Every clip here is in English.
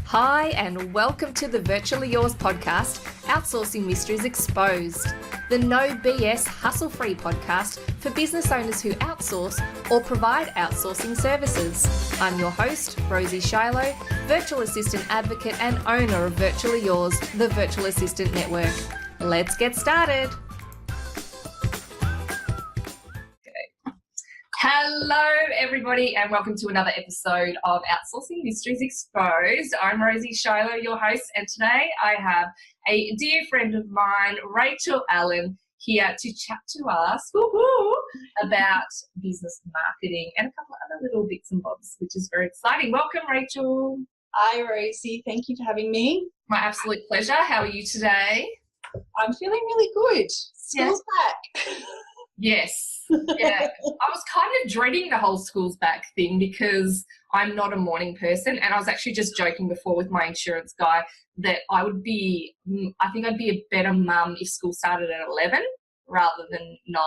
Hi, and welcome to the Virtually Yours podcast, Outsourcing Mysteries Exposed, the no BS hustle-free podcast for business owners who outsource or provide outsourcing services. I'm your host, Rosie Shiloh, virtual assistant advocate and owner of Virtually Yours, the virtual assistant network. Let's get started. Hello, everybody, and welcome to another episode of Outsourcing Mysteries Exposed. I'm Rosie Shiloh, your host, and today I have a dear friend of mine, Rachel Allan, here to chat to us about business marketing and a couple of other little bits and bobs, which is very exciting. Welcome, Rachel. Hi, Rosie. Thank you for having me. My absolute pleasure. How are you today? I'm feeling really good. School's back. Yes. Yeah. I was kind of dreading the whole school's back thing because I'm not a morning person, and I was actually just joking before with my insurance guy that I think I'd be a better mum if school started at 11 rather than 9.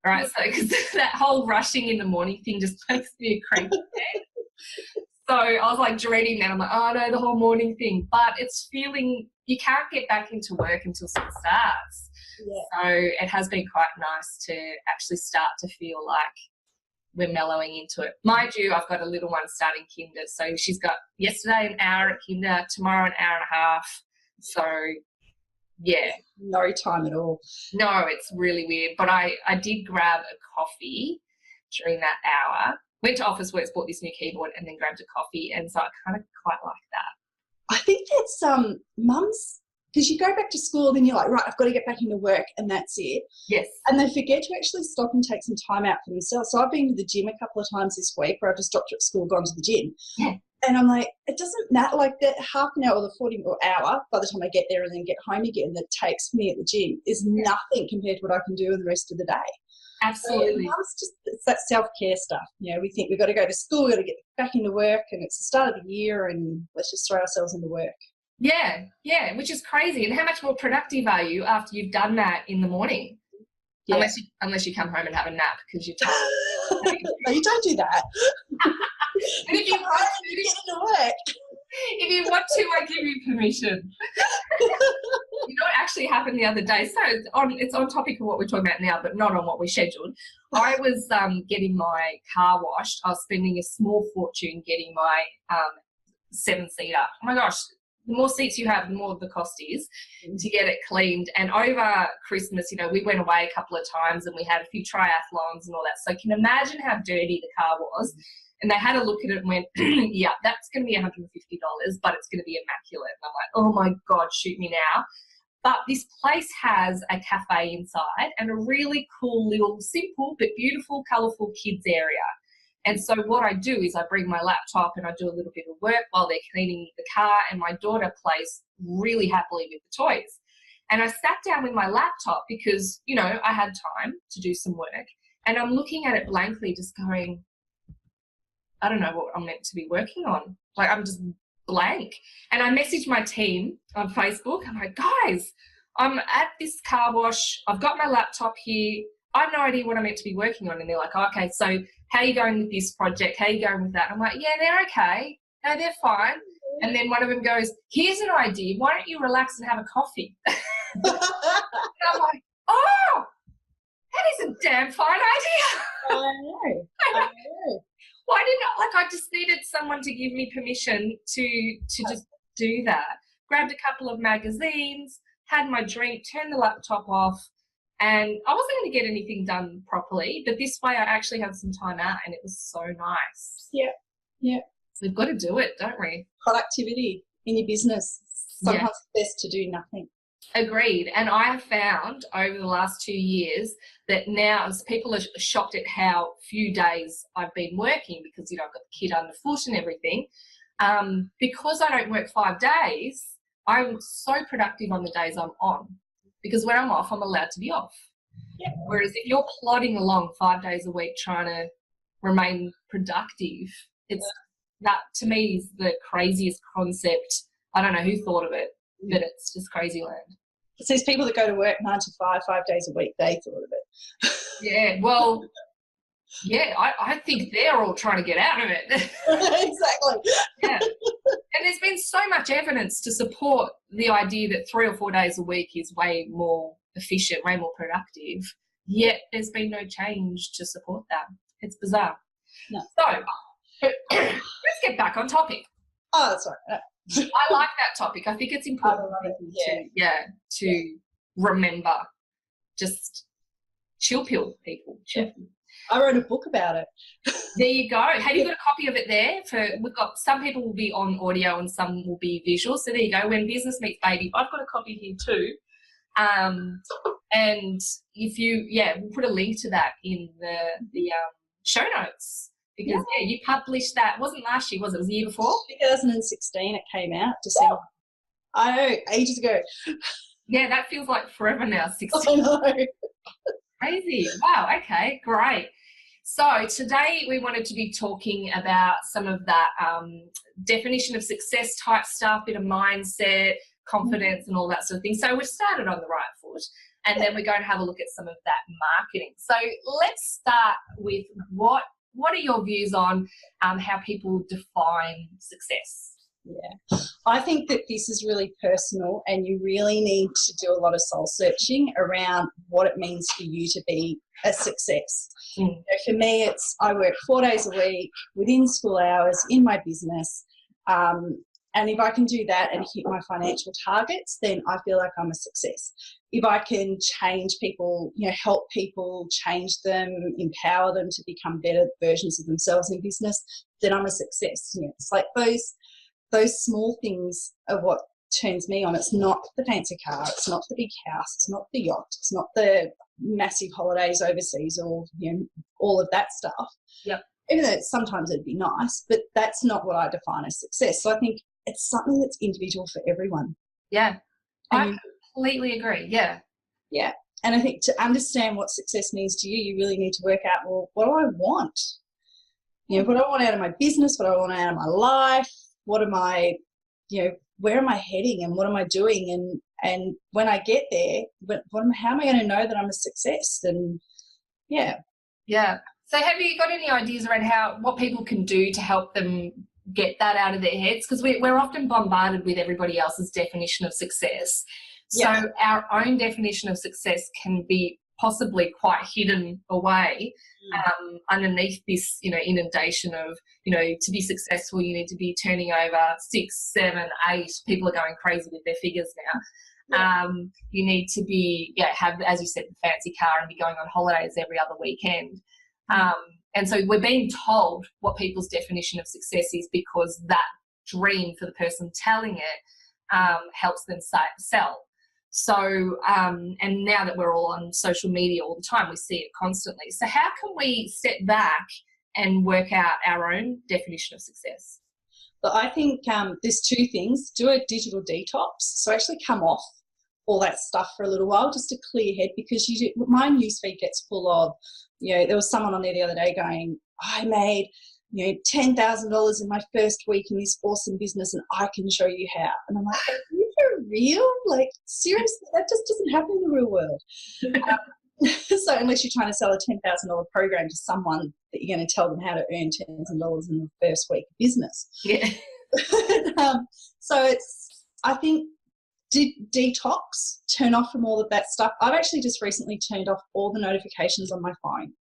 Right? So because that whole rushing in the morning thing just makes me a cranky head. So I was like dreading that. I'm like, oh no, the whole morning thing. But it's feeling, you can't get back into work until school starts. Yeah. So it has been quite nice to actually start to feel like we're mellowing into it. Mind you, I've got a little one starting kinder. So she's got yesterday an hour at kinder, tomorrow an hour and a half. So yeah. No time at all. No, it's really weird. But I did grab a coffee during that hour. Went to Officeworks, bought this new keyboard, and then grabbed a coffee. And so I kind of quite like that. I think that's mums, because you go back to school, then you're like, right, I've got to get back into work, and that's it. Yes. And they forget to actually stop and take some time out for themselves. So I've been to the gym a couple of times this week where I've just dropped at school, gone to the gym. Yeah. And I'm like, it doesn't matter, like that half an hour or the 40 or hour by the time I get there and then get home again that takes me at the gym is nothing compared to what I can do in the rest of the day. Absolutely. So it's that self-care stuff. You know, we think we've got to go to school, we've got to get back into work, and it's the start of the year and let's just throw ourselves into work. Yeah, which is crazy. And how much more productive are you after you've done that in the morning? Yeah. Unless you come home and have a nap because you're tired. No, you don't do that. And if you want to, get into work. If you want to, I give you permission. You know what actually happened the other day? So it's on topic of what we're talking about now, but not on what we scheduled. I was getting my car washed. I was spending a small fortune getting my 7-seater. Oh my gosh. The more seats you have, the more the cost is to get it cleaned. And over Christmas, you know, we went away a couple of times and we had a few triathlons and all that. So I can imagine how dirty the car was. And they had a look at it and went, yeah, that's going to be $150, but it's going to be immaculate. And I'm like, oh my God, shoot me now. But this place has a cafe inside and a really cool little simple but beautiful, colourful kids area. And so what I do is I bring my laptop and I do a little bit of work while they're cleaning the car, and my daughter plays really happily with the toys. And I sat down with my laptop because, you know, I had time to do some work, and I'm looking at it blankly just going, I don't know what I'm meant to be working on. Like, I'm just blank. And I messaged my team on Facebook. I'm like, guys, I'm at this car wash. I've got my laptop here. I have no idea what I'm meant to be working on. And they're like, oh, okay, so how are you going with this project? How are you going with that? I'm like, yeah, they're okay. No, they're fine. And then one of them goes, here's an idea. Why don't you relax and have a coffee? And I'm like, oh, that is a damn fine idea. I know. Why didn't I just needed someone to give me permission to just do that. Grabbed a couple of magazines, had my drink, turned the laptop off, and I wasn't going to get anything done properly, but this way I actually had some time out and it was so nice. Yeah. We've got to do it, don't we? Productivity in your business. Sometimes it's best to do nothing. Agreed. And I have found over the last 2 years that now people are shocked at how few days I've been working because, you know, I've got the kid underfoot and everything. Because I don't work 5 days, I'm so productive on the days I'm on. Because when I'm off, I'm allowed to be off. Yeah. Whereas if you're plodding along 5 days a week trying to remain productive, that to me is the craziest concept. I don't know who thought of it, but it's just crazy land. It's these people that go to work 9 to 5, 5 days a week, they thought of it. Yeah, well, Yeah, I think they're all trying to get out of it. Exactly. Yeah. And there's been so much evidence to support the idea that 3 or 4 days a week is way more efficient, way more productive, yet there's been no change to support that. It's bizarre. No. So let's get back on topic. Oh, that's all right. I like that topic. I think it's important to remember. Just chill pill, people. Chill. I wrote a book about it. There you go. Have you got a copy of it there? We've got some people will be on audio and some will be visual. So there you go. When business meets baby, I've got a copy here too. And if you, we'll put a link to that in the show notes because you published that. It wasn't last year, was it? It was the year before. 2016 it came out, December. I know, ages ago. Yeah, that feels like forever now. 16. I know. Crazy. Wow. Okay. Great. So today we wanted to be talking about some of that definition of success type stuff, bit of mindset, confidence and all that sort of thing. So we've started on the right foot and then we're going to have a look at some of that marketing. So let's start with what are your views on how people define success? Yeah, I think that this is really personal and you really need to do a lot of soul searching around what it means for you to be a success. You know, for me, I work 4 days a week within school hours in my business. And if I can do that and hit my financial targets, then I feel like I'm a success. If I can change people, help people, change them, empower them to become better versions of themselves in business, then I'm a success. It's like those small things are what turns me on. It's not the fancy car, it's not the big house, it's not the yacht, it's not the massive holidays overseas or all of that stuff. Yep. Even though sometimes it'd be nice, but that's not what I define as success. So I think it's something that's individual for everyone. Yeah, I completely agree. Yeah. Yeah. And I think to understand what success means to you, you really need to work out, well, what do I want? What do I want out of my business? What do I want out of my life? What am I, where am I heading and what am I doing? And when I get there, how am I going to know that I'm a success? And yeah. Yeah. So have you got any ideas around what people can do to help them get that out of their heads? Because we're often bombarded with everybody else's definition of success. So our own definition of success can be possibly quite hidden away underneath this, inundation of, to be successful, you need to be turning over 6, 7, 8. People are going crazy with their figures now. Yeah. You need to be, have, as you said, the fancy car and be going on holidays every other weekend. And so we're being told what people's definition of success is because that dream for the person telling it helps them sell. So, and now that we're all on social media all the time, we see it constantly. So how can we step back and work out our own definition of success? But I think there's 2 things. Do a digital detox. So actually come off all that stuff for a little while just to clear your head, because my newsfeed gets full of, there was someone on there the other day going, I made, $10,000 in my first week in this awesome business and I can show you how. And I'm like, are you for real? Like, seriously, that just doesn't happen in the real world. So unless you're trying to sell a $10,000 program to someone that you're going to tell them how to earn $10,000 in the first week of business. Yeah. So I think, detox, turn off from all of that stuff. I've actually just recently turned off all the notifications on my phone,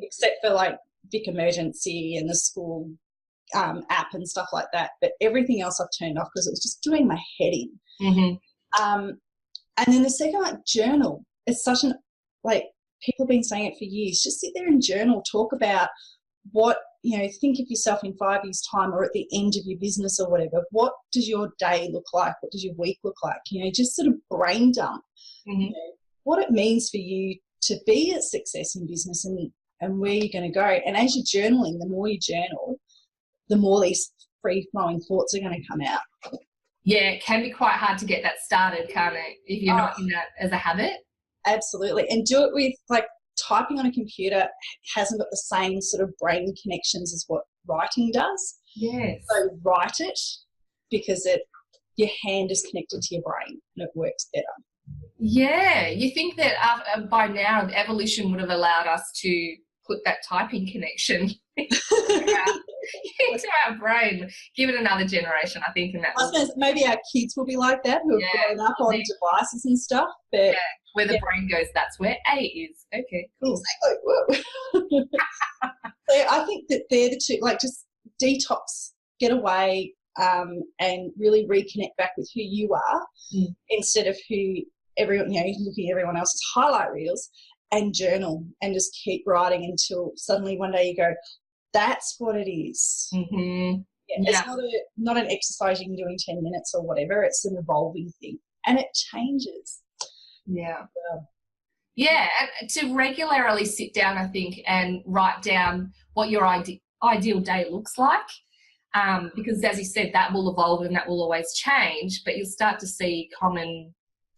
except for like Vic Emergency and the school app and stuff like that. But everything else I've turned off because it was just doing my head in. And then the second, journal. It's such people have been saying it for years. Just sit there and journal, talk about what, think of yourself in 5 years' time or at the end of your business or whatever. What does your day look like? What does your week look like? Just sort of brain dump what it means for you to be a success in business and where you're going to go. And as you're journaling, the more you journal, the more these free-flowing thoughts are going to come out. Yeah, it can be quite hard to get that started, can't it, if you're not in that as a habit? Absolutely. And do it with, typing on a computer hasn't got the same sort of brain connections as what writing does. Yes. So write it because your hand is connected to your brain and it works better. Yeah. You think that by now evolution would have allowed us to put that typing connection into our brain. Give it another generation, I think, and that maybe our kids will be like that, who have grown up on devices and stuff. But where the brain goes, that's where A is. Okay, cool. So I think that they're the two, like, just detox, get away, and really reconnect back with who you are instead of who everyone, looking at everyone else's highlight reels, and journal and just keep writing until suddenly one day you go, that's what it is. Mm-hmm. It's not an exercise you can do in 10 minutes or whatever. It's an evolving thing, and it changes. Yeah. And to regularly sit down, I think, and write down what your ideal day looks like, because, as you said, that will evolve and that will always change, but you'll start to see common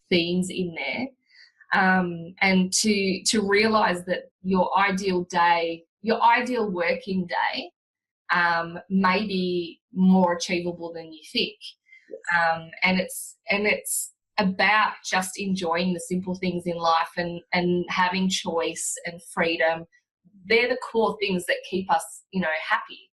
themes in there, and to realise that your ideal day, your ideal working day, may be more achievable than you think, and it's about just enjoying the simple things in life and having choice and freedom. They're the core things that keep us, happy.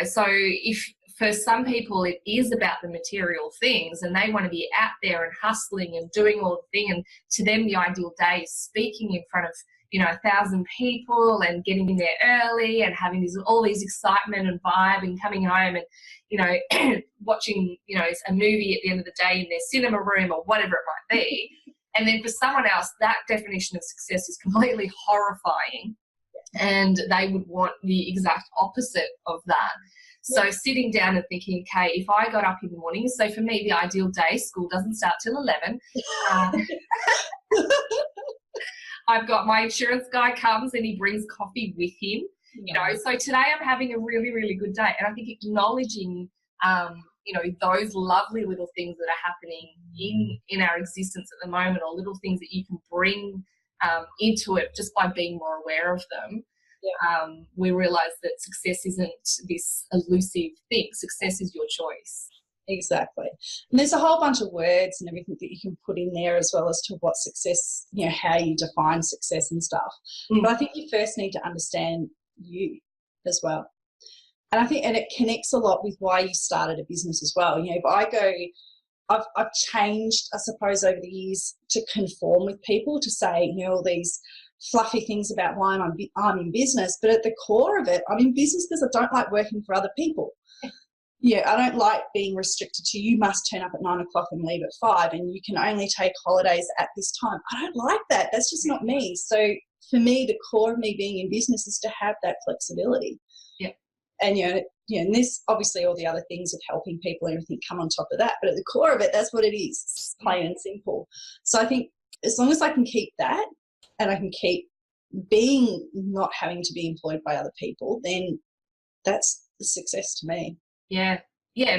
So if for some people it is about the material things and they want to be out there and hustling and doing all the thing, and to them the ideal day is speaking in front of 1,000 people and getting in there early and having all these excitement and vibe and coming home and watching a movie at the end of the day in their cinema room or whatever it might be. And then for someone else, that definition of success is completely horrifying, and they would want the exact opposite of that. So sitting down and thinking, okay, if I got up in the morning, so for me, the ideal day, school doesn't start till 11. I've got my insurance guy comes and he brings coffee with him. So today I'm having a really, really good day. And I think acknowledging, those lovely little things that are happening in our existence at the moment, or little things that you can bring into it just by being more aware of them. We realise that success isn't this elusive thing. Success is your choice. Exactly. And there's a whole bunch of words and everything that you can put in there as well as to what success, how you define success and stuff. But I think you first need to understand you as well. And I think, and it connects a lot with why you started a business as well. If I go, I've changed, I suppose, over the years to conform with people, to say, all these fluffy things about why I'm in business, but at the core of it, I'm in business because I don't like working for other people. I don't like being restricted to, you must turn up at 9 o'clock and leave at 5 and you can only take holidays at this time. I don't like that. That's just not me. So for me, the core of me being in business is to have that flexibility. And, and this, obviously all the other things of helping people and everything come on top of that. But at the core of it, that's what it is. It's plain and simple. So I think as long as I can keep that and I can keep being, not having to be employed by other people, then that's the success to me. Yeah,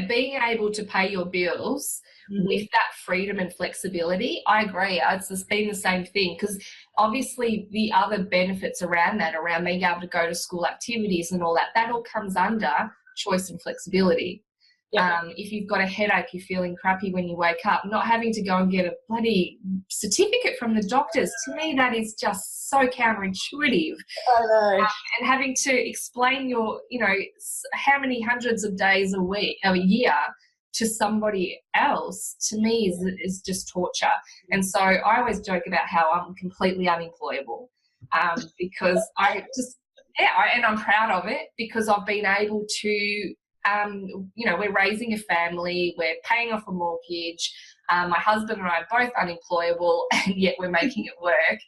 being able to pay your bills with that freedom and flexibility, I agree. It's been the same thing, because obviously the other benefits around that, around being able to go to school activities and all that all comes under choice and flexibility. If you've got a headache, you're feeling crappy when you wake up, not having to go and get a bloody certificate from the doctors, to me that is just so counterintuitive. I know. And having to explain your, how many hundreds of days a year to somebody else, to me is just torture. And so I always joke about how I'm completely unemployable, because and I'm proud of it, because I've been able to, we're raising a family, we're paying off a mortgage, my husband and I are both unemployable, and yet we're making it work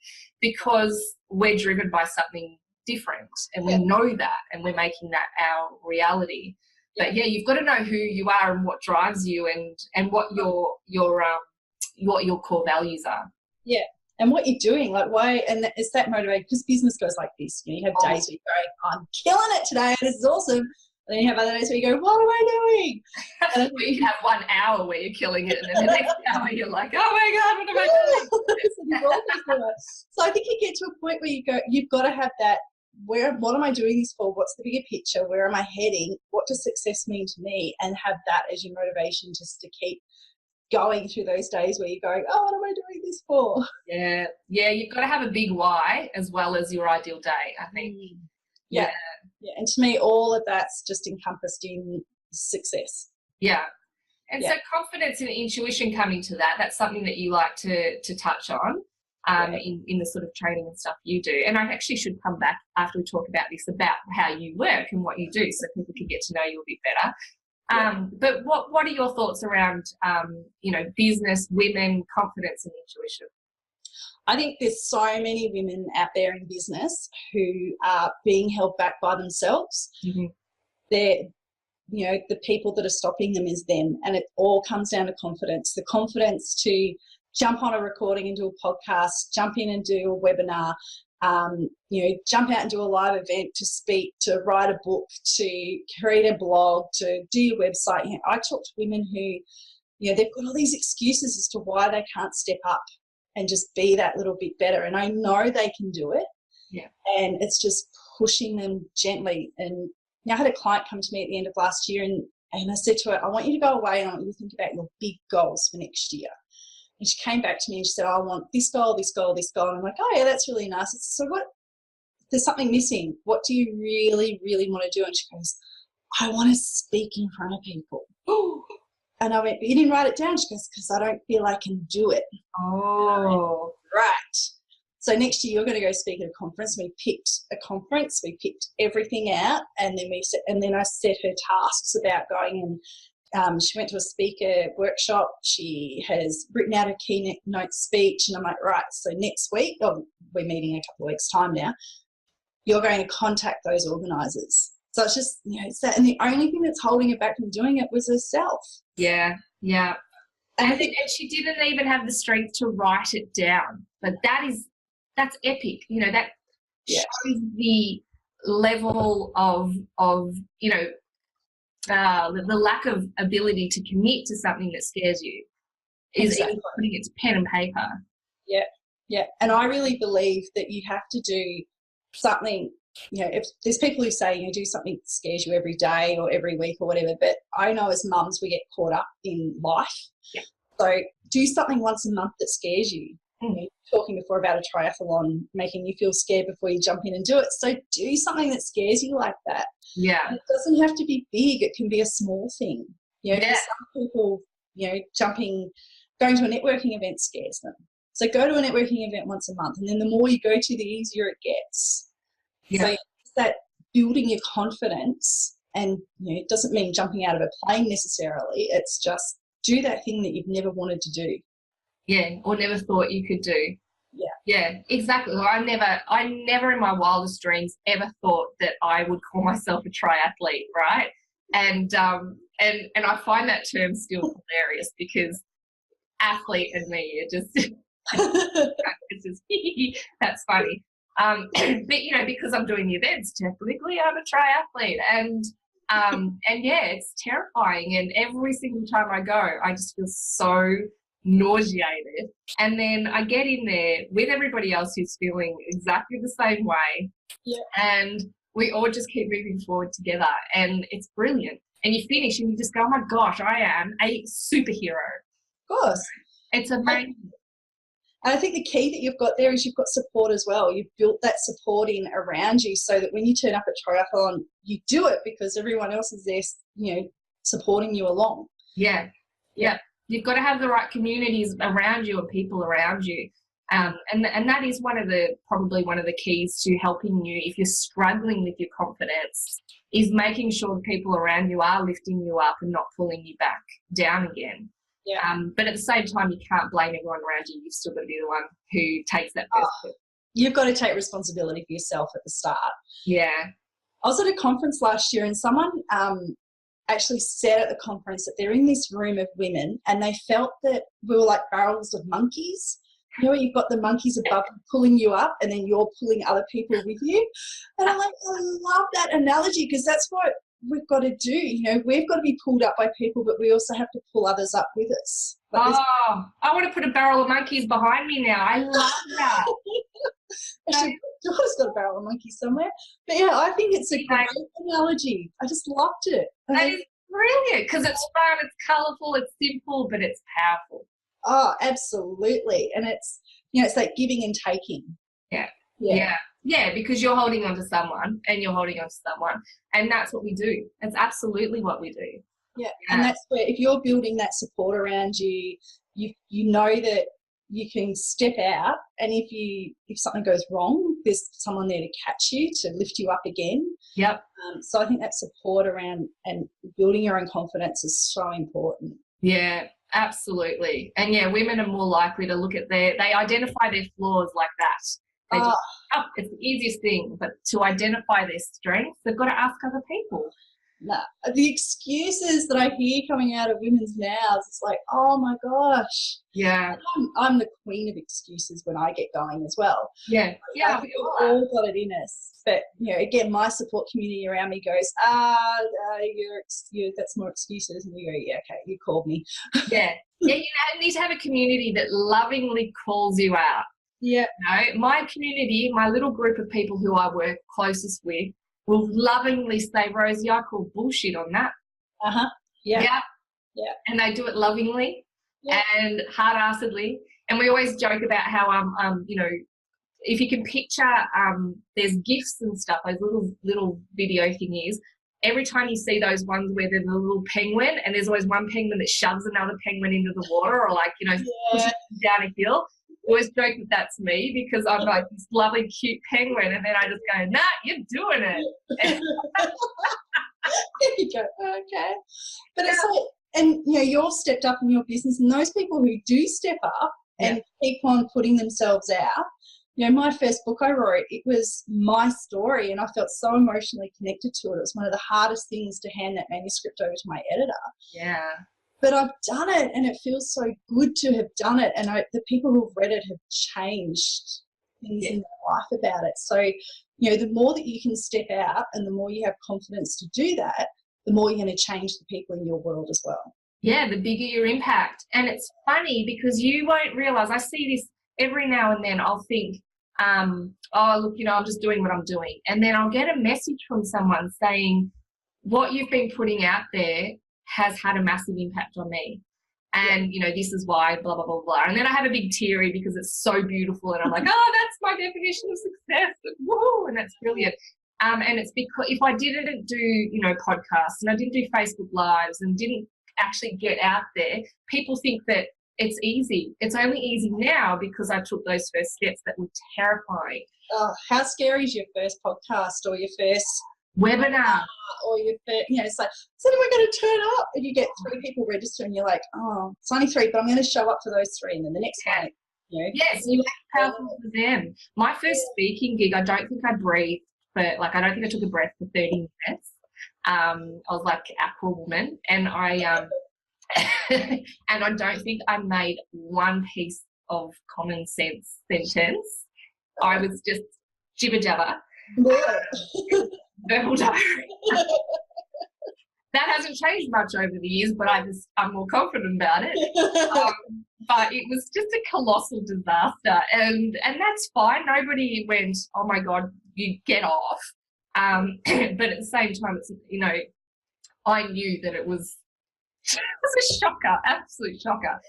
because we're driven by something different, and we know that, and we're making that our reality. But you've got to know who you are and what drives you, and what your core values are. Yeah. And what you're doing, like why, and it's that motivated, because business goes like this. You have days where you go, I'm killing it today, this is awesome. And then you have other days where you go, what am I doing? And you can have 1 hour where you're killing it, and then the next hour you're like, oh my God, what am I doing? So I think you get to a point where you go, you've got to have that, what am I doing this for? What's the bigger picture? Where am I heading? What does success mean to me? And have that as your motivation just to keep going through those days where you're going, oh, what am I doing this for? Yeah. Yeah. You've got to have a big why as well as your ideal day, I think. Yeah. Yeah. And to me, all of that's just encompassed in success. Yeah. And so confidence and intuition coming to that, that's something that you like to touch on in the sort of training and stuff you do. And I actually should come back after we talk about this, about how you work and what you do, so people can get to know you a bit better. But what are your thoughts around, business, women, confidence and intuition? I think there's so many women out there in business who are being held back by themselves. Mm-hmm. The people that are stopping them is them, and it all comes down to confidence. The confidence to jump on a recording and do a podcast, jump in and do a webinar, jump out and do a live event, to speak, to write a book, to create a blog, to do your website. I talk to women who, they've got all these excuses as to why they can't step up and just be that little bit better. And I know they can do it. Yeah. And it's just pushing them gently. And I had a client come to me at the end of last year, and I said to her, I want you to go away and I want you to think about your big goals for next year. And she came back to me and she said, I want this goal, this goal, this goal. And I'm like, oh yeah, that's really nice. So what, there's something missing. What do you really, really want to do? And she goes, I want to speak in front of people. And I went, but you didn't write it down? She goes, because I don't feel I can do it. Oh. Right. So next year you're going to go speak at a conference. We picked a conference. We picked everything out, and then I set her tasks about going, and she went to a speaker workshop. She has written out a keynote speech, and I'm like, right. So next week, we're meeting in a couple of weeks' time now. You're going to contact those organisers. So it's just, it's that, and the only thing that's holding her back from doing it was herself. Yeah, yeah. And she didn't even have the strength to write it down. But that's epic. That shows the level of the lack of ability to commit to something that scares you is even putting it to pen and paper. Yeah, yeah. And I really believe that you have to do something. If there's people who say, do something that scares you every day or every week or whatever, but I know as mums we get caught up in life. Yeah. So do something once a month that scares you. Talking before about a triathlon, making you feel scared before you jump in and do it. So do something that scares you like that. Yeah. And it doesn't have to be big. It can be a small thing. Some people, going to a networking event scares them. So go to a networking event once a month, and then the more you go to, the easier it gets. Yeah. So it's that building your confidence, and it doesn't mean jumping out of a plane necessarily. It's just do that thing that you've never wanted to do. Yeah, or never thought you could do. Yeah. Yeah, exactly. Well, I never in my wildest dreams ever thought that I would call myself a triathlete, right? And I find that term still hilarious, because athlete and me are just it's just that's funny. But because I'm doing the events, technically I'm a triathlete, and it's terrifying. And every single time I go, I just feel so nauseated. And then I get in there with everybody else who's feeling exactly the same way. Yeah. And we all just keep moving forward together, and it's brilliant. And you finish and you just go, oh my gosh, I am a superhero. Of course. It's amazing. And I think the key that you've got there is you've got support as well. You've built that support in around you, so that when you turn up at triathlon, you do it because everyone else is there, supporting you along. Yeah. Yeah. You've got to have the right communities around you and people around you. And that is probably one of the keys to helping you if you're struggling with your confidence, is making sure the people around you are lifting you up and not pulling you back down again. Yeah. But at the same time, you can't blame everyone around you. You've still got to be the one who takes that first step. You've got to take responsibility for yourself at the start. Yeah. I was at a conference last year, and someone actually said at the conference that they're in this room of women, and they felt that we were like barrels of monkeys. You've got the monkeys above pulling you up, and then you're pulling other people with you. And I'm like, I love that analogy, because that's what we've got to do. We've got to be pulled up by people, but we also have to pull others up with us. I want to put a barrel of monkeys behind me now. I love that. Actually, Joy's got a barrel of monkeys somewhere. But yeah, I think it's a great analogy. I just loved it. That is brilliant because it's fun, it's colourful, it's simple, but it's powerful. Oh, absolutely. And it's, it's like giving and taking. Yeah, because you're holding on to someone and you're holding on to someone, and that's what we do. It's absolutely what we do. Yeah. And that's where, if you're building that support around you, you know that you can step out, and if something goes wrong, there's someone there to catch you, to lift you up again. Yep. So I think that support around and building your own confidence is so important. Yeah, absolutely. And yeah, women are more likely to look at they identify their flaws like that. It's the easiest thing, but to identify their strengths, they've got to ask other people. Nah, the excuses that I hear coming out of women's mouths, it's like, oh my gosh. Yeah. I'm the queen of excuses when I get going as well. Yeah. Yeah. We've all got it in us. But, again, my support community around me goes, that's more excuses. And you go, yeah, okay, you called me. Yeah. Yeah, you need to have a community that lovingly calls you out. Yeah. My community, my little group of people who I work closest with, will lovingly say, Rosie, I call bullshit on that. Yeah. And they do it lovingly and hard-assedly. And we always joke about how, if you can picture, there's GIFs and stuff, those little video thingies. Every time you see those ones where there's a little penguin and there's always one penguin that shoves another penguin into the water or pushes down a hill, I always joke that that's me because I'm like this lovely, cute penguin, and then I just go, nah, you're doing it. You go, okay. But it's like, and you've stepped up in your business, and those people who do step up and keep on putting themselves out. My first book I wrote, it was my story, and I felt so emotionally connected to it. It was one of the hardest things to hand that manuscript over to my editor. Yeah. But I've done it, and it feels so good to have done it. And the people who've read it have changed things in their life about it. So, the more that you can step out and the more you have confidence to do that, the more you're going to change the people in your world as well. Yeah, the bigger your impact. And it's funny because you won't realise, I see this every now and then, I'll think, look, I'm just doing what I'm doing. And then I'll get a message from someone saying, what you've been putting out there has had a massive impact on me. And, this is why, blah, blah, blah, blah. And then I have a big teary because it's so beautiful. And I'm like, that's my definition of success. Woo! And that's brilliant. And it's because if I didn't do, podcasts and I didn't do Facebook Lives and didn't actually get out there, people think that it's easy. It's only easy now because I took those first steps that were terrifying. Oh, how scary is your first podcast or your first webinar? Or your first, it's like, so am I going to turn up? And you get 3 people register and you're like, oh, it's only 3, but I'm going to show up for those 3. And then the next one, Yes, you make it powerful for them. My first speaking gig, I don't think I breathed I don't think I took a breath for 30 minutes. I was like Aqua Woman, and I and I don't think I made one piece of common sense sentence. I was just jibber jabber. Verbal diary. That hasn't changed much over the years, but I'm more confident about it. But it was just a colossal disaster, and that's fine. Nobody went, oh my God, you get off. But at the same time, it's I knew that it was a shocker, absolute shocker.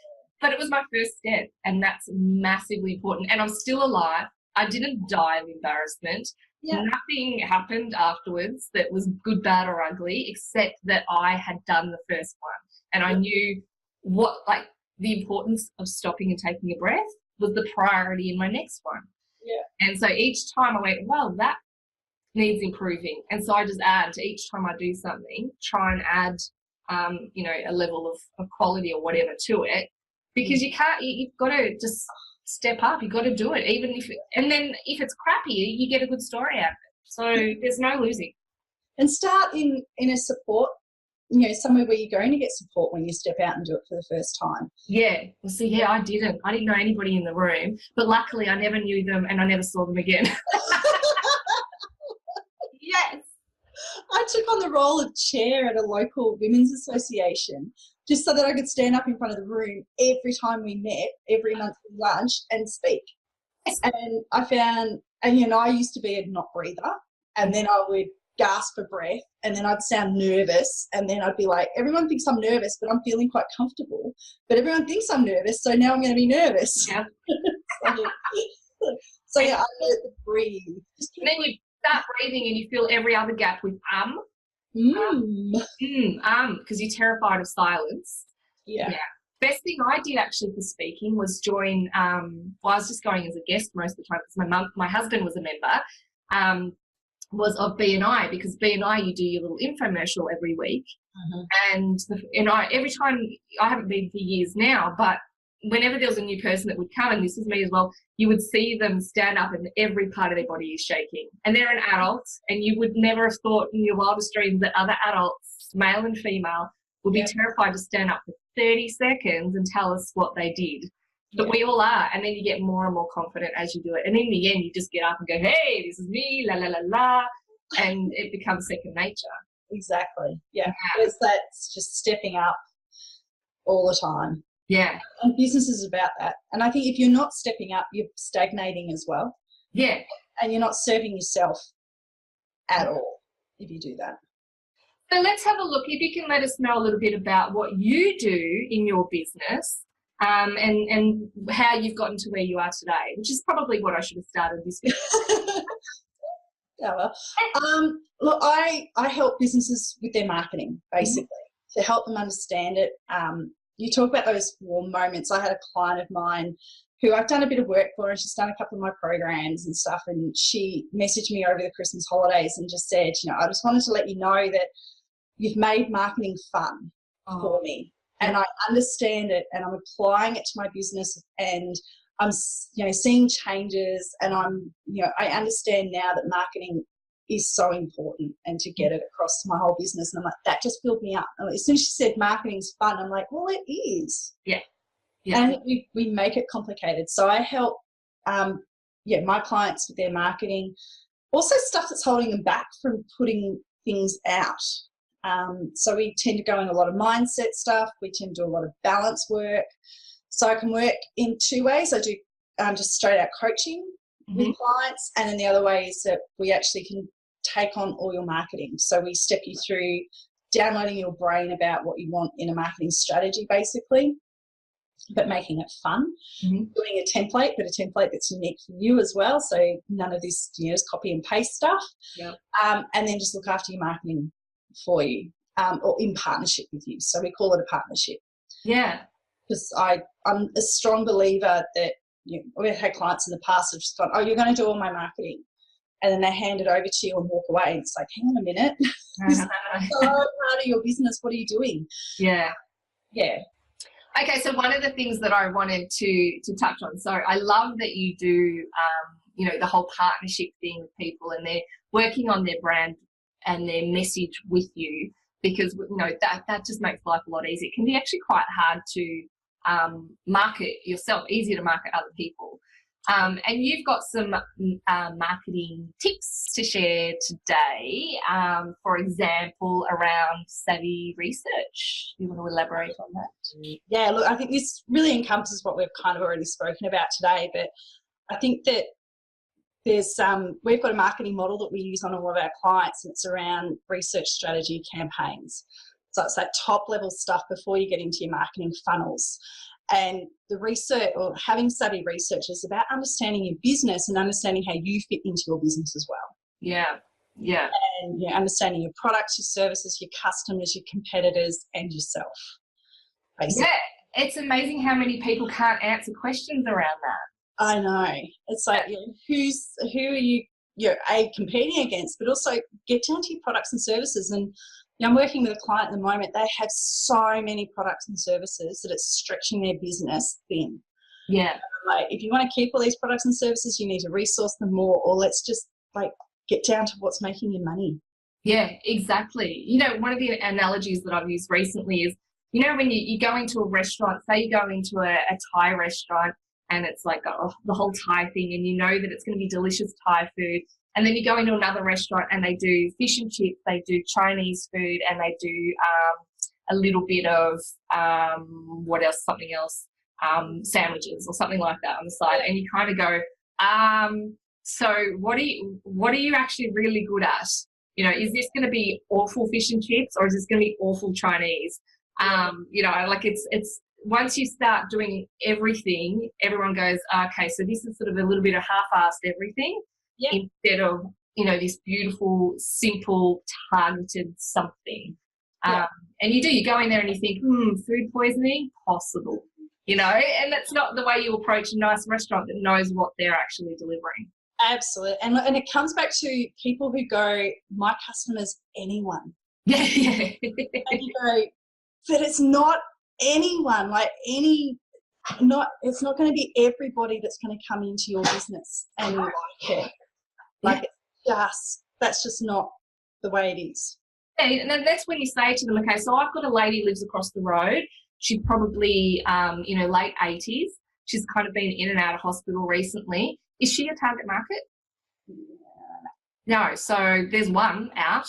But it was my first step, and that's massively important. And I'm still alive. I didn't die of embarrassment. Yeah. Nothing happened afterwards that was good, bad, or ugly, except that I had done the first one. And I knew the importance of stopping and taking a breath was the priority in my next one. Yeah. And so each time I went, well, that needs improving. And so I just add to each time I do something, try and add, a level of quality or whatever to it, because you've got to just step up. You've got to do it, and then if it's crappy, you get a good story out of it. So there's no losing. And start in a support, somewhere where you're going to get support when you step out and do it for the first time. Yeah. Well, see, I didn't know anybody in the room, but luckily I never knew them and I never saw them again. Yes. I took on the role of chair at a local women's association just so that I could stand up in front of the room every time we met, every monthly lunch, and speak. And I found, I used to be a not breather, and then I would gasp for breath, and then I'd sound nervous, and then I'd be like, everyone thinks I'm nervous, but I'm feeling quite comfortable. But everyone thinks I'm nervous, so now I'm going to be nervous. Yeah. So yeah, I learned to breathe. And then you start breathing and you fill every other gap with because you're terrified of silence. Yeah. Best thing I did actually for speaking was join. I was just going as a guest most of the time because my husband was a member. Was of BNI, because BNI you do your little infomercial every week, and every time, I haven't been for years now, but whenever there was a new person that would come, and this is me as well, you would see them stand up and every part of their body is shaking, and they're an adult, and you would never have thought in your wildest dreams that other adults, male and female, would be terrified to stand up for 30 seconds and tell us what they did. But we all are, and then you get more and more confident as you do it. And in the end, you just get up and go, hey, this is me, la, la, la, la, and it becomes second nature. Exactly, yeah. That's just stepping up all the time. Yeah. And business is about that. And I think if you're not stepping up, you're stagnating as well. Yeah. And you're not serving yourself at all if you do that. So let's have a look. If you can let us know a little bit about what you do in your business. And how you've gotten to where you are today, which is probably what I should have started this with. Yeah, well, look, I help businesses with their marketing, basically, to help them understand it. You talk about those warm moments. I had a client of mine who I've done a bit of work for, and she's done a couple of my programs and stuff, and she messaged me over the Christmas holidays and just said, I just wanted to let you know that you've made marketing fun for me. And I understand it, and I'm applying it to my business, and I'm, seeing changes, and I understand now that marketing is so important, and to get it across my whole business. And I'm like, that just filled me up. And as soon as she said marketing's fun, I'm like, well, it is. Yeah. And we make it complicated. So I help, my clients with their marketing, also stuff that's holding them back from putting things out. So we tend to go in a lot of mindset stuff. We tend to do a lot of balance work. So I can work in two ways. I do just straight out coaching with clients, and then the other way is that we actually can take on all your marketing. So we step you through downloading your brain about what you want in a marketing strategy, basically, but making it fun. Doing a template, but a template that's unique for you as well. So none of this, just copy and paste stuff. Yeah. And then just look after your marketing for you, or in partnership with you. So we call it a partnership. Yeah. Because I'm a strong believer that we've had clients in the past who've just gone, oh, you're going to do all my marketing. And then they hand it over to you and walk away. And it's like, hang on a minute. This is so part of your business. What are you doing? Yeah. Yeah. Okay, so one of the things that I wanted to touch on, so I love that you do, the whole partnership thing with people, and they're working on their brand and their message with you, because that just makes life a lot easier. It can be actually quite hard to market yourself, easier to market other people. And you've got some marketing tips to share today, for example, around savvy research. You want to elaborate on that? Yeah, look, I think this really encompasses what we've kind of already spoken about today, but I think that we've got a marketing model that we use on all of our clients, and it's around research strategy campaigns. So it's that top level stuff before you get into your marketing funnels. And the research, or having savvy research, is about understanding your business and understanding how you fit into your business as well. Yeah, yeah. And understanding your products, your services, your customers, your competitors, and yourself, basically. Yeah, it's amazing how many people can't answer questions around that. I know. It's like, who are you, competing against, but also get down to your products and services. And I'm working with a client at the moment. They have so many products and services that it's stretching their business thin. Yeah. Like, if you want to keep all these products and services, you need to resource them more, or let's just get down to what's making you money. Yeah, exactly. One of the analogies that I've used recently is, when you go into a restaurant, say you go into a Thai restaurant, and it's like the whole Thai thing, and you know that it's going to be delicious Thai food. And then you go into another restaurant and they do fish and chips, they do Chinese food, and they do a little bit of sandwiches or something like that on the side. And you kind of go, so what are you actually really good at? You know, is this going to be awful fish and chips or is this going to be awful Chinese? You know, like it's once you start doing everything, everyone goes, okay, so this is sort of a little bit of half-assed everything instead of, you know, this beautiful, simple, targeted something. And you go in there and you think, food poisoning, possible, you know, and that's not the way you approach a nice restaurant that knows what they're actually delivering. Absolutely. And it comes back to people who go, my customer's anyone. Yeah. And you go, but it's not anyone, like it's not going to be everybody that's going to come into your business and like it. Like that's just not the way it is. Yeah, and then that's when you say to them, okay, so I've got a lady who lives across the road. She's probably, you know, late 80s. She's kind of been in and out of hospital recently. Is she a target market? No. So there's one out.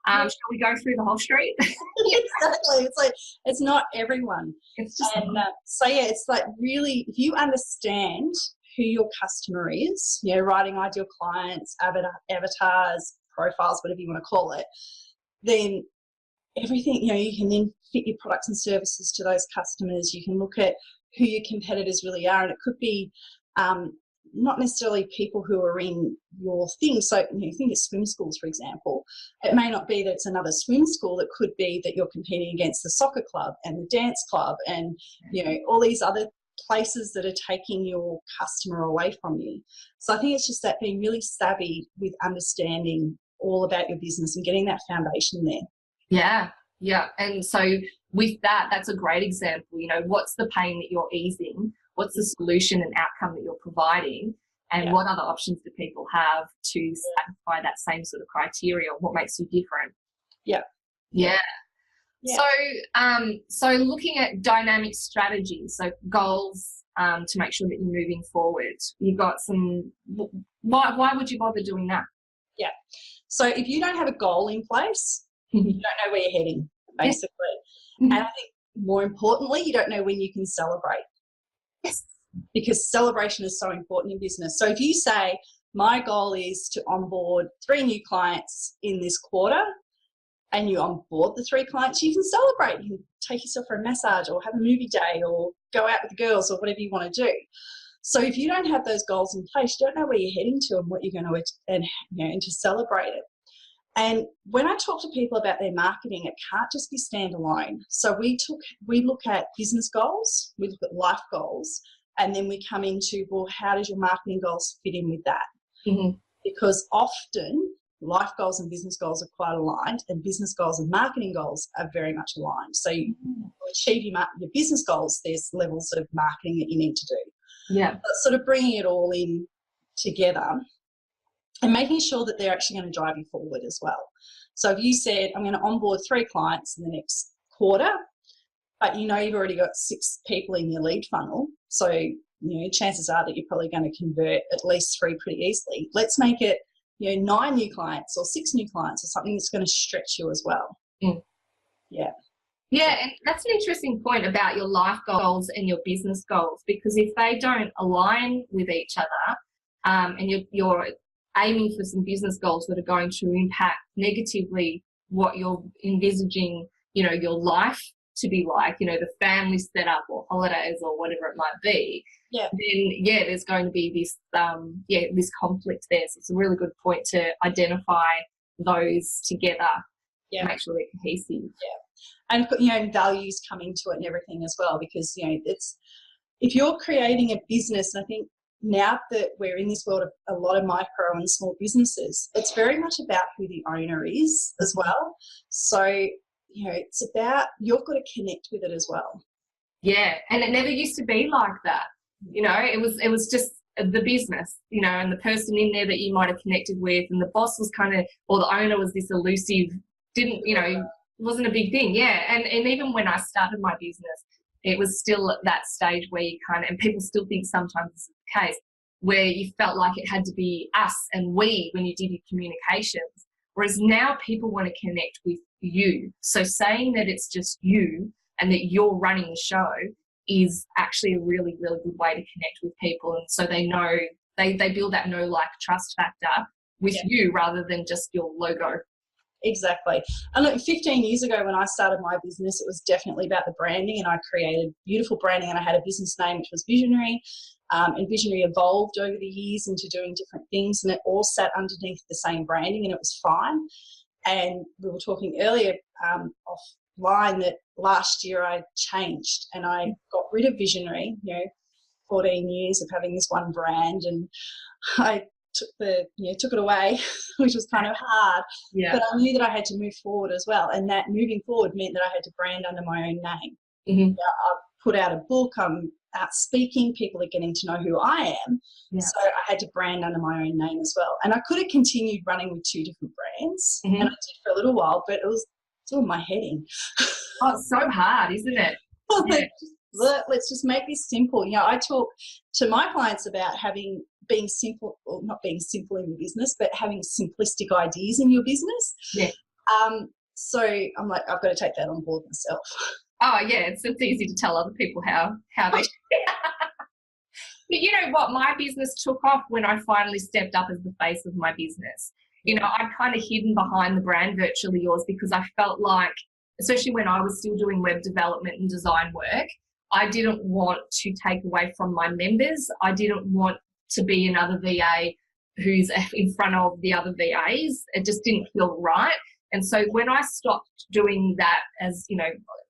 Shall we go through the whole street? Exactly. It's like, it's not everyone. It's just it's like really, if you understand who your customer is, you know, writing ideal clients, avatars, profiles, whatever you want to call it, then everything, you know, you can then fit your products and services to those customers. You can look at who your competitors really are, and it could be not necessarily people who are in your thing. So, you know, think of swim schools, for example. It may not be that it's another swim school. It could be that you're competing against the soccer club and the dance club and, you know, all these other places that are taking your customer away from you. So I think it's just that being really savvy with understanding all about your business and getting that foundation there. Yeah. And so with that, that's a great example. You know, what's the pain that you're easing? What's the solution and outcome that you're providing? And what other options do people have to satisfy that same sort of criteria? What makes you different? Yeah. So looking at dynamic strategies, so goals to make sure that you're moving forward. You've got some. Why would you bother doing that? Yeah. So if you don't have a goal in place, you don't know where you're heading, basically. And I think more importantly, you don't know when you can celebrate. Yes. Because celebration is so important in business. So if you say, my goal is to onboard 3 new clients in this quarter, and you onboard the 3 clients, you can celebrate. You can take yourself for a massage or have a movie day or go out with the girls or whatever you want to do. So if you don't have those goals in place, you don't know where you're heading to and what you're going to, and to celebrate it. And when I talk to people about their marketing, it can't just be standalone. So we look at business goals, we look at life goals, and then we come into, well, how does your marketing goals fit in with that? Because often life goals and business goals are quite aligned, and business goals and marketing goals are very much aligned. So you achieve your business goals, there's levels of marketing that you need to do. Yeah. But sort of bringing it all in together and making sure that they're actually going to drive you forward as well. So if you said, I'm going to onboard 3 clients in the next quarter, but you know you've already got 6 people in your lead funnel, so chances are that you're probably going to convert at least 3 pretty easily. Let's make it 9 new clients or 6 new clients or something that's going to stretch you as well. Yeah, and that's an interesting point about your life goals and your business goals, because if they don't align with each other, and you're aiming for some business goals that are going to impact negatively what you're envisaging, your life to be like, the family setup or holidays or whatever it might be, then there's going to be this this conflict there. So it's a really good point to identify those together, make sure they're cohesive. And values coming to it and everything as well, because it's, if you're creating a business, and I think now that we're in this world of a lot of micro and small businesses, it's very much about who the owner is as well. So it's about, you've got to connect with it as well. Yeah, and it never used to be like that. It was just the business, and the person in there that you might have connected with, and the boss was kind of, or the owner was this elusive, wasn't a big thing. And even when I started my business, it was still at that stage where you and people still think sometimes this is the case, where you felt like it had to be us and we when you did your communications. Whereas now people want to connect with you. So saying that it's just you and that you're running the show is actually a really, really good way to connect with people. And so they know, they build that know, like, trust factor with you rather than just your logo. Exactly. And look, 15 years ago when I started my business, it was definitely about the branding, and I created beautiful branding, and I had a business name which was Visionary. And Visionary evolved over the years into doing different things, and it all sat underneath the same branding, and it was fine. And we were talking earlier offline that last year I changed and I got rid of Visionary, 14 years of having this one brand, and I took it away, which was kind of hard. Yeah. But I knew that I had to move forward as well, and that moving forward meant that I had to brand under my own name. Mm-hmm. I put out a book. I'm out speaking. People are getting to know who I am. Yeah. So I had to brand under my own name as well. And I could have continued running with 2 different brands, Mm-hmm. and I did for a little while, but it was all my heading. Oh, it's so hard, isn't it? Yeah. Let's just make this simple. I talk to my clients about being simple, or not being simple in your business, but having simplistic ideas in your business. Yeah. So I'm like, I've got to take that on board myself. Oh yeah, it's easy to tell other people how they. But you know what? My business took off when I finally stepped up as the face of my business. I'd kind of hidden behind the brand Virtually Yours because I felt like, especially when I was still doing web development and design work, I didn't want to take away from my members. I didn't want to be another VA who's in front of the other VAs. It just didn't feel right. And so when I stopped doing that as,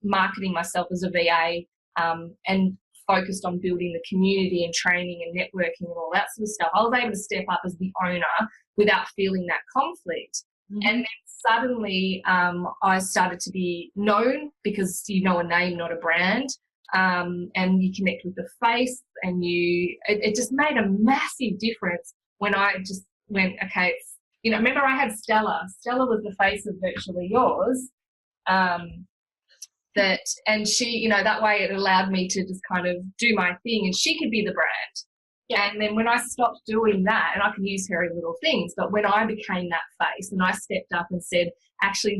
marketing myself as a VA and focused on building the community and training and networking and all that sort of stuff, I was able to step up as the owner without feeling that conflict. Mm-hmm. And then suddenly I started to be known because you know a name, not a brand. And you connect with the face, and it just made a massive difference when I just went, okay, remember I had Stella. Stella was the face of Virtually Yours. And she, that way it allowed me to just kind of do my thing, and she could be the brand. Yeah. And then when I stopped doing that, and I can use her in little things, but when I became that face and I stepped up and said, actually,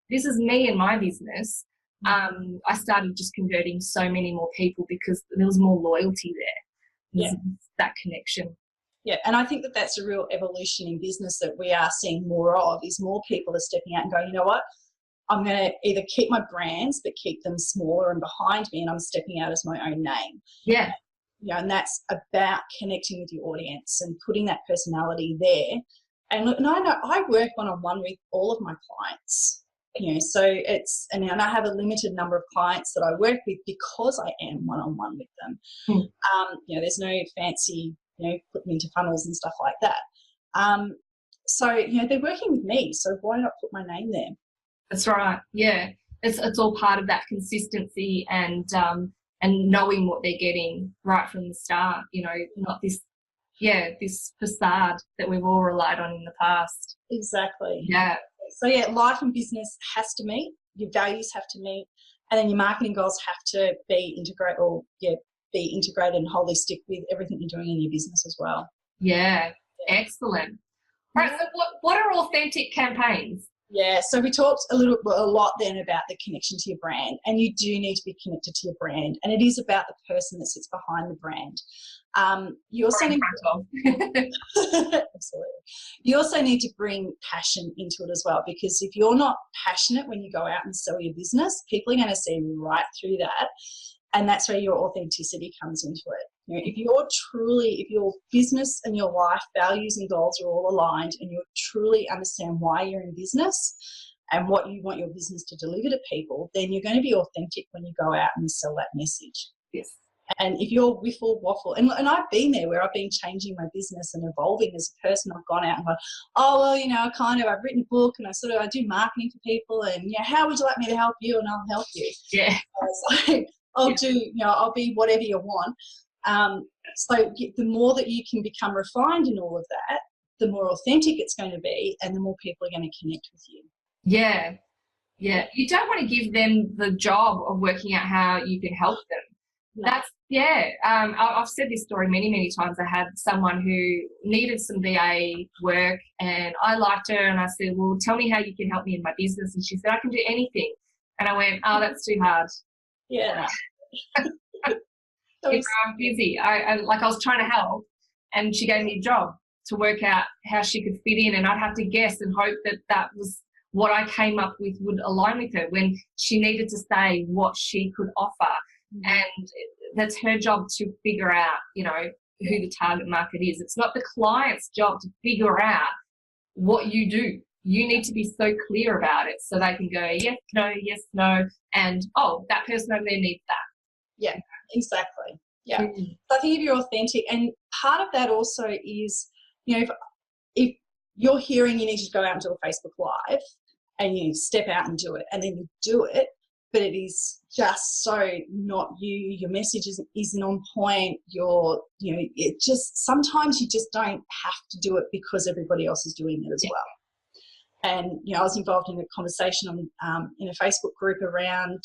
this is me and my business, I started just converting so many more people because there was more loyalty there. Yeah. That connection. Yeah, and I think that that's a real evolution in business that we are seeing more of, is more people are stepping out and going, you know what, I'm going to either keep my brands but keep them smaller and behind me, and I'm stepping out as my own name. Yeah. And that's about connecting with your audience and putting that personality there. And look, and I know I work one-on-one with all of my clients. So and I have a limited number of clients that I work with because I am one-on-one with them. There's no fancy, put them into funnels and stuff like that. So they're working with me, so why not put my name there? That's right. Yeah, it's all part of that consistency and knowing what they're getting right from the start. Not this facade that we've all relied on in the past. Exactly. Yeah. So life and business has to meet. Your values have to meet, and then your marketing goals have to be integrated and holistic with everything you're doing in your business as well. Yeah. Excellent. All right. So what are authentic campaigns? Yeah, so we talked a lot then about the connection to your brand, and you do need to be connected to your brand, and it is about the person that sits behind the brand. You also need absolutely. You also need to bring passion into it as well, because if you're not passionate when you go out and sell your business, people are going to see right through that, and that's where your authenticity comes into it. If your business and your life values and goals are all aligned, and you truly understand why you're in business and what you want your business to deliver to people, then you're going to be authentic when you go out and sell that message. Yes. And if you're whiffle waffle, and I've been there where I've been changing my business and evolving as a person, I've gone out and gone, I've written a book and I do marketing for people, and how would you like me to help you? And I'll help you. Yeah. I'll be whatever you want. So the more that you can become refined in all of that, the more authentic it's going to be, and the more people are going to connect with you. Yeah. Yeah. You don't want to give them the job of working out how you can help them. No. I've said this story many, many times. I had someone who needed some VA work, and I liked her, and I said, well, tell me how you can help me in my business. And she said, I can do anything. And I went, oh, that's too hard. Yeah. I'm busy. I was trying to help, and she gave me a job to work out how she could fit in, and I'd have to guess and hope that was what I came up with would align with her when she needed to say what she could offer. And that's her job to figure out, you know, who the target market is. It's not the client's job to figure out what you do. You need to be so clear about it so they can go yes, no, and, oh, that person over there needs that. Yeah, exactly. Yeah. So I think if you're authentic, and part of that also is, you know, if you're hearing you need to go out and do a Facebook Live and you step out and do it, and then you do it, but it is just so not you, your message isn't on point, it just, sometimes you just don't have to do it because everybody else is doing it as well. And, you know, I was involved in a conversation in a Facebook group around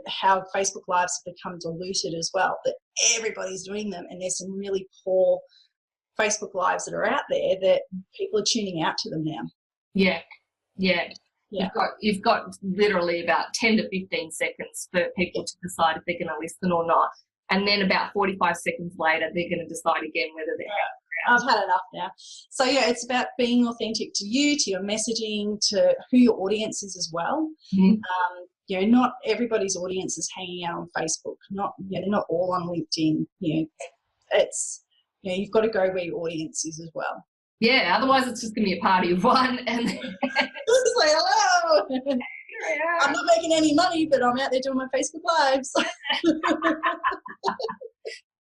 how Facebook Lives have become diluted as well, that everybody's doing them, and there's some really poor Facebook Lives that are out there that people are tuning out to them now. Yeah. You've got literally about 10 to 15 seconds for people to decide if they're going to listen or not, and then about 45 seconds later they're going to decide again whether they're I've had enough now. So yeah, it's about being authentic to you, to your messaging, to who your audience is as well. You know, not everybody's audience is hanging out on Facebook. They're not all on LinkedIn. You know, it's, you know, you've got to go where your audience is as well. Yeah, otherwise it's just going to be a party of one, and it's like, hello. I'm not making any money, but I'm out there doing my Facebook Lives.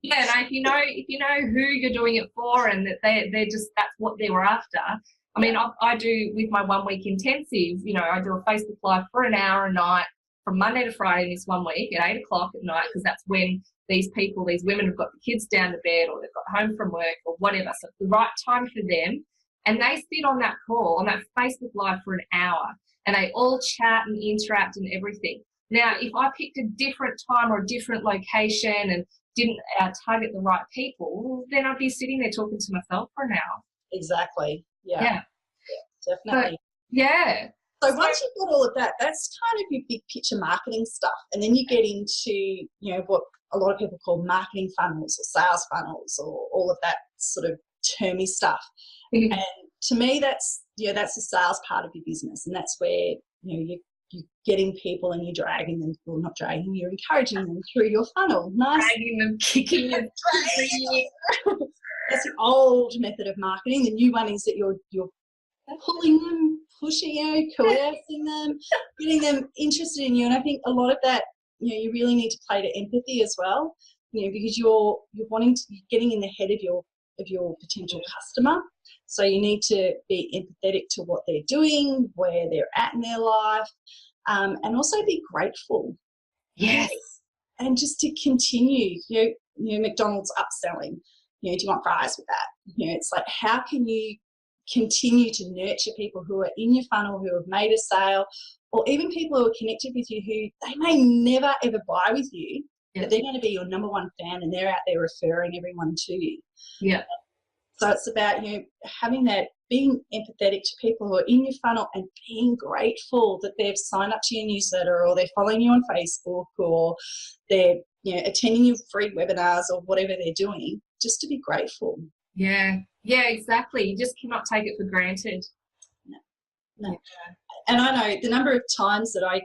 Yeah, and if you know who you're doing it for, and that they're just, that's what they were after. I mean, I do with my 1 week intensive, you know, I do a Facebook Live for an hour a night from Monday to Friday this 1 week at 8 o'clock at night, because that's when these women have got the kids down to bed, or they've got home from work or whatever. So it's the right time for them. And they sit on that call, on that Facebook Live for an hour, and they all chat and interact and everything. Now, if I picked a different time or a different location and didn't target the right people, then I'd be sitting there talking to myself for an hour. Exactly. Yeah, definitely. So once you've got all of that, that's kind of your big picture marketing stuff. And then you get into, you know, what a lot of people call marketing funnels or sales funnels, or all of that sort of termy stuff. And to me, that's the sales part of your business. And that's where, you know, you're getting people and you're dragging them, well, not dragging, you're encouraging them through your funnel. Nice. Dragging them, kicking them, dragging them. That's the old method of marketing. The new one is that you're pulling them, pushing, coercing them, getting them interested in you. And I think a lot of that, you know, you really need to play to empathy as well, you know, because you're getting in the head of your potential customer. So you need to be empathetic to what they're doing, where they're at in their life, and also be grateful. Yes. And just to continue, you know, McDonald's upselling, you know, do you want fries with that? You know, it's like, how can you continue to nurture people who are in your funnel, who have made a sale, or even people who are connected with you who they may never ever buy with you, but they're going to be your number one fan, and they're out there referring everyone to you. Yeah. So it's about, you know, having that, being empathetic to people who are in your funnel, and being grateful that they've signed up to your newsletter, or they're following you on Facebook, or they're, you know, attending your free webinars, or whatever they're doing, just to be grateful. Yeah, exactly. You just cannot take it for granted. No. Yeah. And I know the number of times that I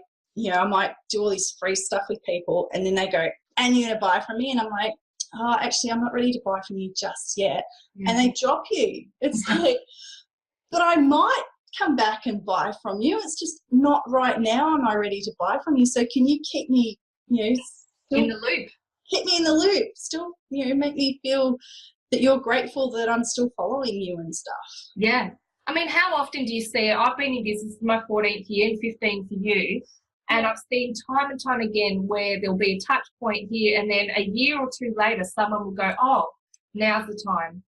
might do all this free stuff with people, and then they go, and you're going to buy from me? And I'm like, oh, actually, I'm not ready to buy from you just yet. And they drop you. It's like, but I might come back and buy from you. It's just not right now am I ready to buy from you. So can you keep me, you know, in the loop? Keep me in the loop. Still, you know, make me feel that you're grateful that I'm still following you and stuff. Yeah. I mean, how often do you see it? I've been in business for my 14th year and 15 for you. And I've seen time and time again where there'll be a touch point here, and then a year or two later, someone will go, oh, now's the time.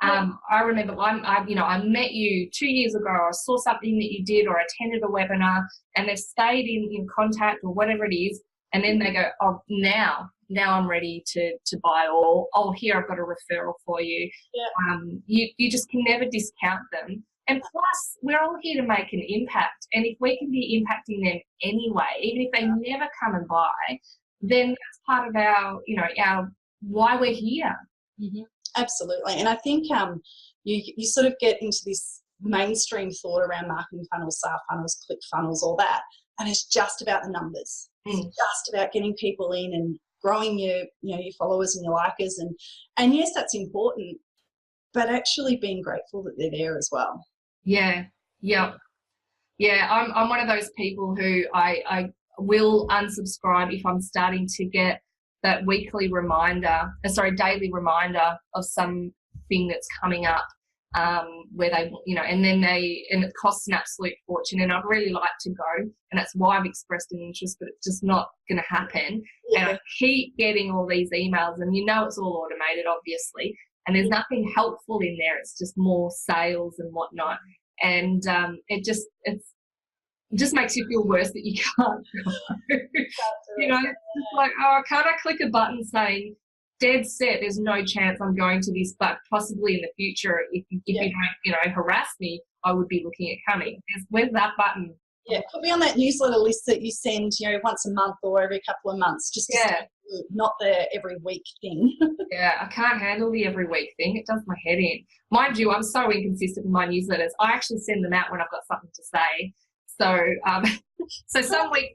I remember I met you 2 years ago, or I saw something that you did, or attended a webinar, and they've stayed in contact or whatever it is. And then they go, oh, now I'm ready to buy, or, oh, here, I've got a referral for you. Yeah. You just can never discount them. And plus, we're all here to make an impact. And if we can be impacting them anyway, even if they never come and buy, then that's part of our why we're here. Mm-hmm. Absolutely. And I think you sort of get into mainstream thought around marketing funnels, SAR funnels, click funnels, all that. And it's just about the numbers. It's just about getting people in and growing your followers and your likers. And yes, that's important, but actually being grateful that they're there as well. Yeah. I'm one of those people who I will unsubscribe if I'm starting to get that daily reminder of something that's coming up, where they, and it costs an absolute fortune, and I'd really like to go, and that's why I've expressed an interest, but it's just not going to happen. Yeah. And I keep getting all these emails, and it's all automated, obviously, and there's nothing helpful in there. It's just more sales and whatnot, and it just makes you feel worse that you can't go. It's like, can't I click a button saying, dead set, there's no chance I'm going to this, but possibly in the future, if you don't, harass me, I would be looking at coming. Where's that button? Yeah, put me on that newsletter list that you send, once a month or every couple of months, just not the every week thing. Yeah, I can't handle the every week thing. It does my head in. Mind you, I'm so inconsistent with my newsletters. I actually send them out when I've got something to say. So some weeks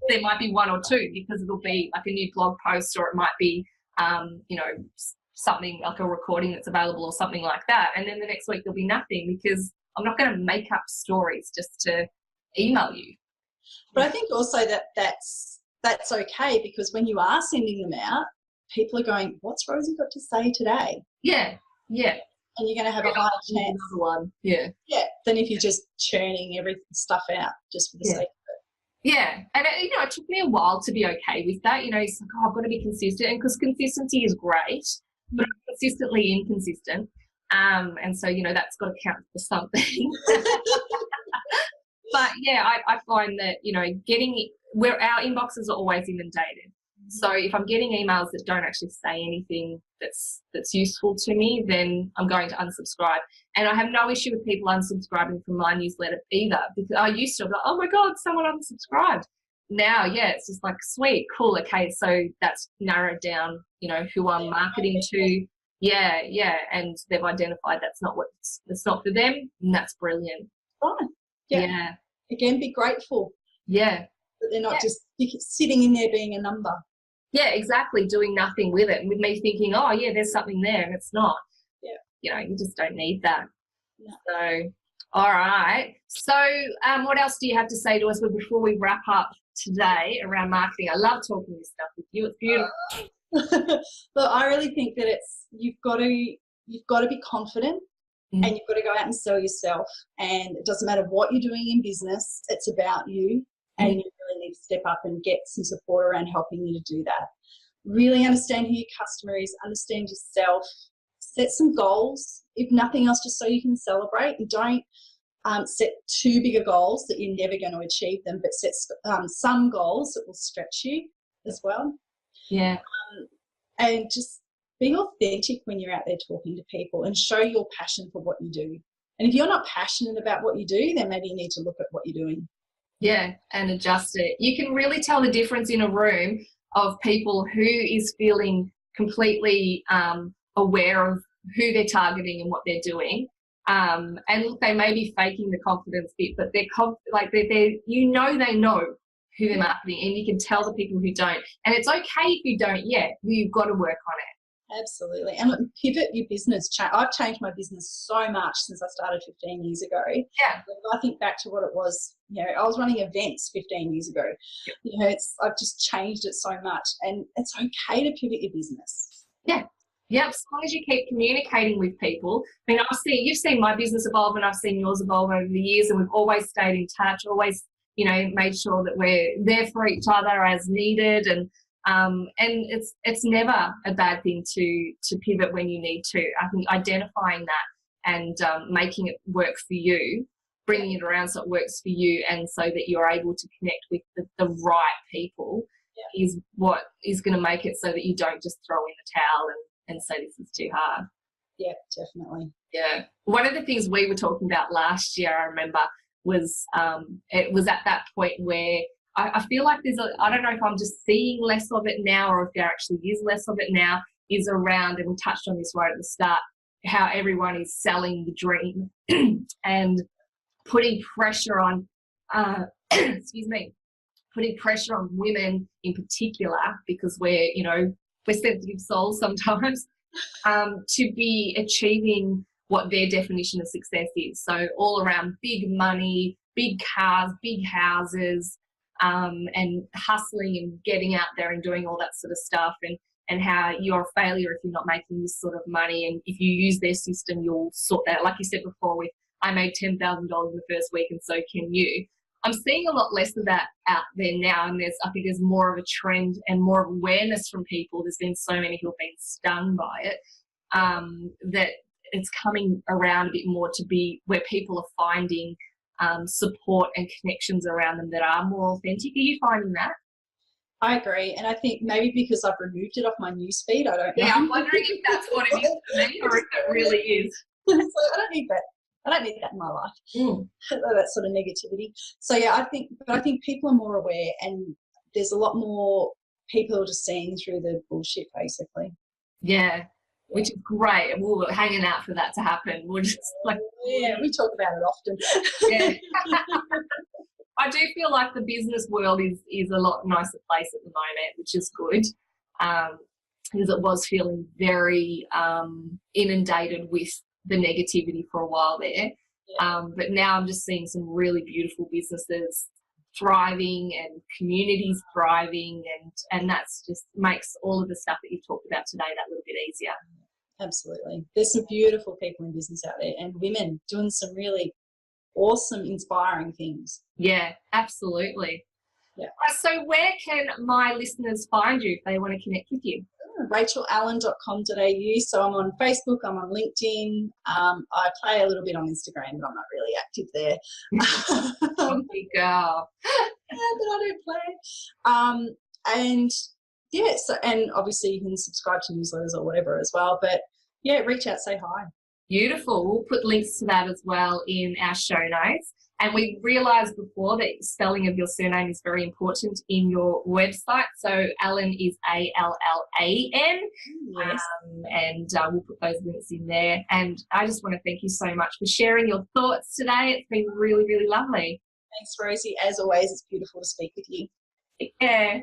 there might be one or two, because it'll be like a new blog post, or it might be something like a recording that's available or something like that. And then the next week there'll be nothing, because I'm not going to make up stories just to email you. But I think also that's okay, because when you are sending them out, people are going, what's Rosie got to say today? Yeah. And you're going to have a higher chance. Another one. Yeah. Than if you're just churning every stuff out just for the sake of it. Yeah. And it took me a while to be okay with that. It's like, I've got to be consistent, and because consistency is great, but I'm consistently inconsistent. And so, that's got to count for something. But yeah, I find that, where our inboxes are always inundated. So if I'm getting emails that don't actually say anything that's useful to me, then I'm going to unsubscribe. And I have no issue with people unsubscribing from my newsletter either, because I used to be like, oh my God, someone unsubscribed. Now, it's just like, sweet, cool, okay, so that's narrowed down, who I'm marketing to. Yeah, and they've identified it's not for them, and that's brilliant. Fine. Yeah. Again, be grateful. Yeah. That they're not just sitting in there being a number. Yeah, exactly, doing nothing with it. And with me thinking, oh, yeah, there's something there, and it's not. Yeah. You just don't need that. Yeah. So, all right. So what else do you have to say to us before we wrap up today around marketing? I love talking this stuff with you. It's beautiful. Look, I really think that you've got to be confident, and you've got to go out and sell yourself. And it doesn't matter what you're doing in business, it's about you. And you really need to step up and get some support around helping you to do that. Really understand who your customer is, understand yourself, set some goals, if nothing else, just so you can celebrate. And don't set too big of goals that you're never going to achieve them, but set some goals that will stretch you as well. Yeah. And just be authentic when you're out there talking to people, and show your passion for what you do. And if you're not passionate about what you do, then maybe you need to look at what you're doing. Yeah, and adjust it. You can really tell the difference in a room of people who is feeling completely aware of who they're targeting and what they're doing. And look, they may be faking the confidence bit, but they know who they're marketing, and you can tell the people who don't. And it's okay if you don't yet. You've got to work on it. Absolutely. And look, pivot your business. I've changed my business so much since I started 15 years ago. Yeah. If I think back to what it was, I was running events 15 years ago. Yep. I've just changed it so much, and it's okay to pivot your business. Yeah. Yeah, as long as you keep communicating with people. I mean, you've seen my business evolve, and I've seen yours evolve over the years, and we've always stayed in touch, always, made sure that we're there for each other as needed. And it's never a bad thing to pivot when you need to. I think identifying that and making it work for you, bringing it around so it works for you, and so that you're able to connect with the right people is what is going to make it so that you don't just throw in the towel and say this is too hard. Yeah, definitely. Yeah. One of the things we were talking about last year, I remember, was it was at that point where I feel like I don't know if I'm just seeing less of it now, or if there actually is less of it now, is around, and we touched on this right at the start, how everyone is selling the dream and putting pressure on, putting pressure on women in particular, because we're sensitive souls sometimes, to be achieving what their definition of success is. So all around big money, big cars, big houses, and hustling and getting out there and doing all that sort of stuff, and how you're a failure if you're not making this sort of money, and if you use their system, you'll sort that. Like you said before, with I made $10,000 in the first week and so can you. I'm seeing a lot less of that out there now, and I think there's more of a trend and more awareness from people. There's been so many who have been stung by it, that it's coming around a bit more to be where people are finding support and connections around them that are more authentic. Are you finding that? I agree, and I think maybe because I've removed it off my newsfeed, I don't know. Yeah, I'm wondering if that's what it is for me, or if it really is. So I don't need that. I don't need that in my life. That sort of negativity. So yeah, I think people are more aware, and there's a lot more people who are just seeing through the bullshit, basically. Yeah, which is great, and we're hanging out for that to happen. We're just like, yeah, we talk about it often. Yeah. I do feel like the business world is a lot nicer place at the moment, which is good, because it was feeling very inundated with the negativity for a while there. Yeah. But now I'm just seeing some really beautiful businesses thriving and communities thriving, and that's just makes all of the stuff that you've talked about today that little bit easier. Absolutely. There's some beautiful people in business out there, and women doing some really awesome, inspiring things. Yeah, absolutely. Yeah. So where can my listeners find you if they want to connect with you? rachelallan.com.au. So I'm on Facebook, I'm on LinkedIn. I play a little bit on Instagram, but I'm not really active there. Funky girl. Yeah, but I don't play. And yeah, and obviously you can subscribe to newsletters or whatever as well. But yeah, reach out, say hi. Beautiful. We'll put links to that as well in our show notes. And we realised before that spelling of your surname is very important in your website. So Allan is Allan. Yes. And we'll put those links in there. And I just want to thank you so much for sharing your thoughts today. It's been really, really lovely. Thanks, Rosie. As always, it's beautiful to speak with you. Yeah.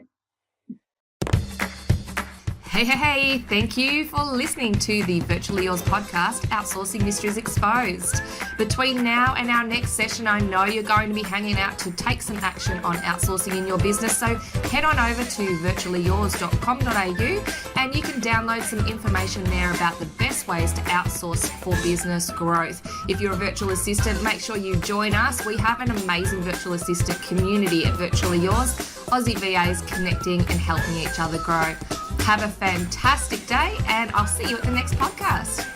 Hey, thank you for listening to the Virtually Yours podcast, Outsourcing Mysteries Exposed. Between now and our next session, I know you're going to be hanging out to take some action on outsourcing in your business, so head on over to virtuallyyours.com.au and you can download some information there about the best ways to outsource for business growth. If you're a virtual assistant, make sure you join us. We have an amazing virtual assistant community at Virtually Yours, Aussie VAs connecting and helping each other grow. Have a fantastic day, and I'll see you at the next podcast.